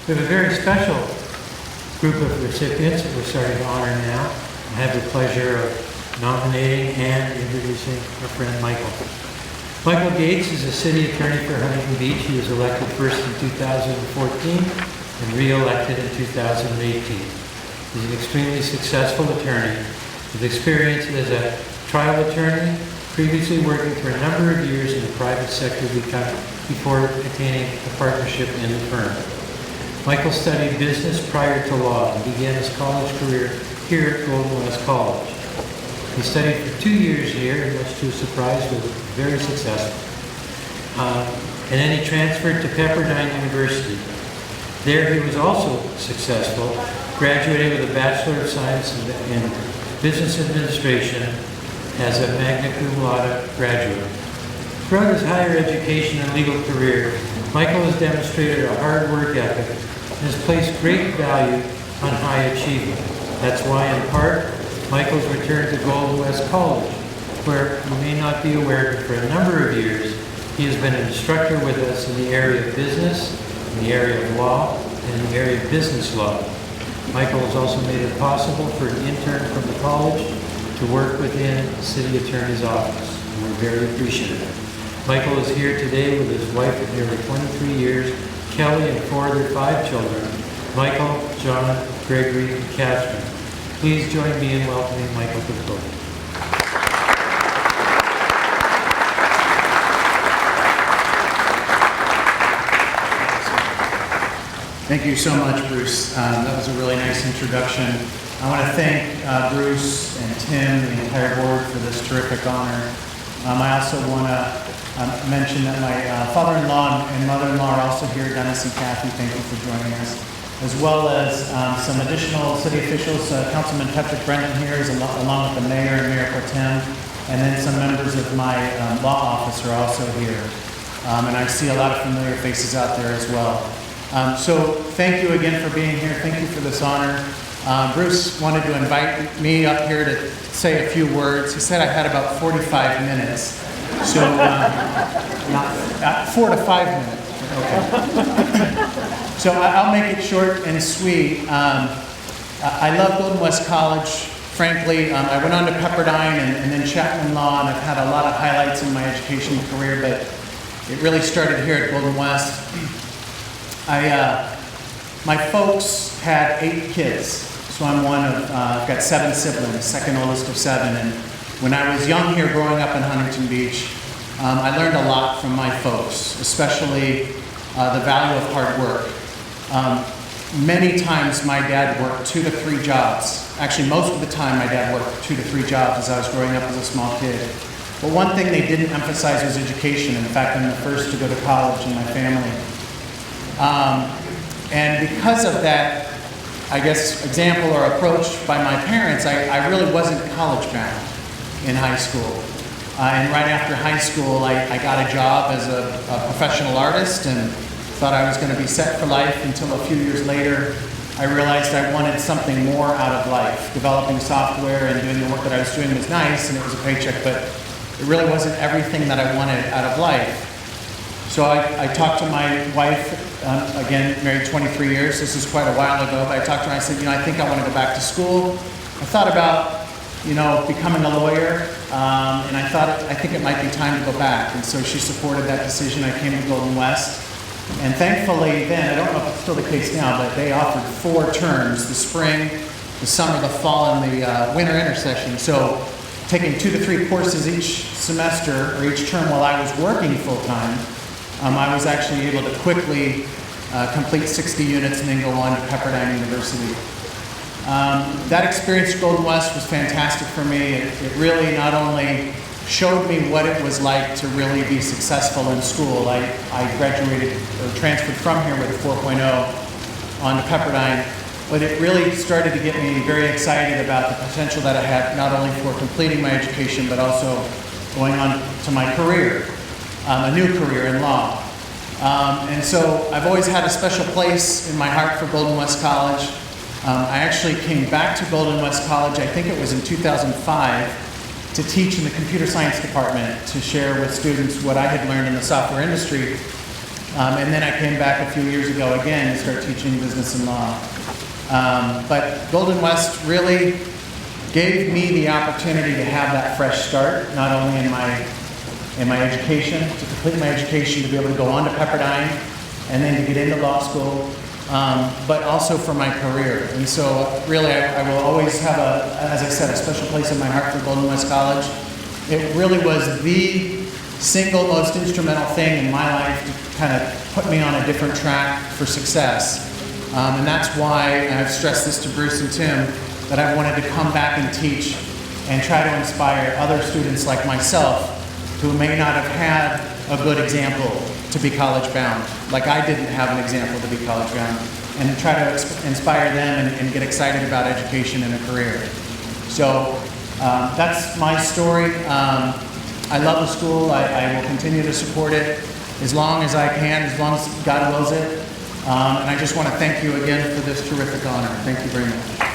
We have a very special group of recipients that we're starting to honor now. I have the pleasure of nominating and introducing our friend Michael. Michael Gates is a city attorney for Huntington Beach. He was elected first in 2014 and re-elected in 2018. He's an extremely successful attorney with experience as a trial attorney, previously working for a number of years in the private sector before attaining a partnership in the firm. Michael studied business prior to law and began his college career here at Golden West College. He studied for 2 years here, and much to his surprise, was very successful. And then he transferred to Pepperdine University. There he was also successful, graduating with a Bachelor of Science in Business Administration as a magna cum laude graduate. Throughout his higher education and legal career, Michael has demonstrated a hard work ethic and has placed great value on high achievement. That's why, in part, Michael's returned to Golden West College, where you may not be aware, but for a number of years, he has been an instructor with us in the area of business, in the area of law, and in the area of business law. Michael has also made it possible for an intern from the college to work within the city attorney's office, and we're very appreciative. Michael is here today with his wife of nearly 23 years, Kelly, and 4 of their 5 children, Michael, John, Gregory, and Catherine. Please join me in welcoming Michael to the podium. Thank you so much, Bruce. That was a really nice introduction. I want to thank Bruce and Tim and the entire board for this terrific honor. I also want to mention that my father-in-law and mother-in-law are also here, Dennis and Kathy. Thank you for joining us. As well as some additional city officials. Councilman Patrick Brennan here is along with the mayor and Mayor Pro Tem, and then some members of my law office are also here. And I see a lot of familiar faces out there as well. So thank you again for being here. Thank you for this honor. Bruce wanted to invite me up here to say a few words. He said I had about 45 minutes. So, not 4 to 5 minutes. Okay. So I'll make it short and sweet. I love Golden West College. Frankly, I went on to Pepperdine and then Chapman Law, and I've had a lot of highlights in my education career, but it really started here at Golden West. My folks had 8 kids, so I'm one of, I've got 7 siblings, second oldest of 7, and when I was young here growing up in Huntington Beach, I learned a lot from my folks, especially the value of hard work. Many times my dad worked 2 to 3 jobs. Actually, most of the time my dad worked 2 to 3 jobs as I was growing up as a small kid. But one thing they didn't emphasize was education. In fact, I'm the first to go to college in my family. And because of that, I guess, example or approach by my parents, I really wasn't college bound in high school. And right after high school, I got a job as a professional artist and thought I was going to be set for life until a few years later, I realized I wanted something more out of life. Developing software and doing the work that I was doing was nice and it was a paycheck, but it really wasn't everything that I wanted out of life. So I talked to my wife, again, married 23 years. This is quite a while ago, but I talked to her and I said, I think I want to go back to school. I thought about, becoming a lawyer, and I think it might be time to go back. And so she supported that decision. I came to Golden West. And thankfully then, I don't know if it's still the case now, but they offered 4 terms, the spring, the summer, the fall, and the winter intersession. So taking 2 to 3 courses each semester or each term while I was working full-time, I was actually able to quickly complete 60 units and then go on to Pepperdine University. That experience at Golden West was fantastic for me. It really not only showed me what it was like to really be successful in school. I graduated or transferred from here with a 4.0 on to Pepperdine, but it really started to get me very excited about the potential that I had not only for completing my education, but also going on to my career, a new career in law. And so I've always had a special place in my heart for Golden West College. I actually came back to Golden West College, I think it was in 2005, to teach in the computer science department, to share with students what I had learned in the software industry. And then I came back a few years ago again to start teaching business and law. But Golden West really gave me the opportunity to have that fresh start, not only in my education, to complete my education, to be able to go on to Pepperdine, and then to get into law school, but also for my career. And so really I will always have, as I said, a special place in my heart for Golden West College. It really was the single most instrumental thing in my life to kind of put me on a different track for success. And that's why, and I've stressed this to Bruce and Tim, that I wanted to come back and teach and try to inspire other students like myself who may not have had a good example to be college bound, like I didn't have an example to be college bound, and try to inspire them and get excited about education and a career. So that's my story. I love the school. I will continue to support it as long as I can, as long as God wills it. And I just want to thank you again for this terrific honor. Thank you very much.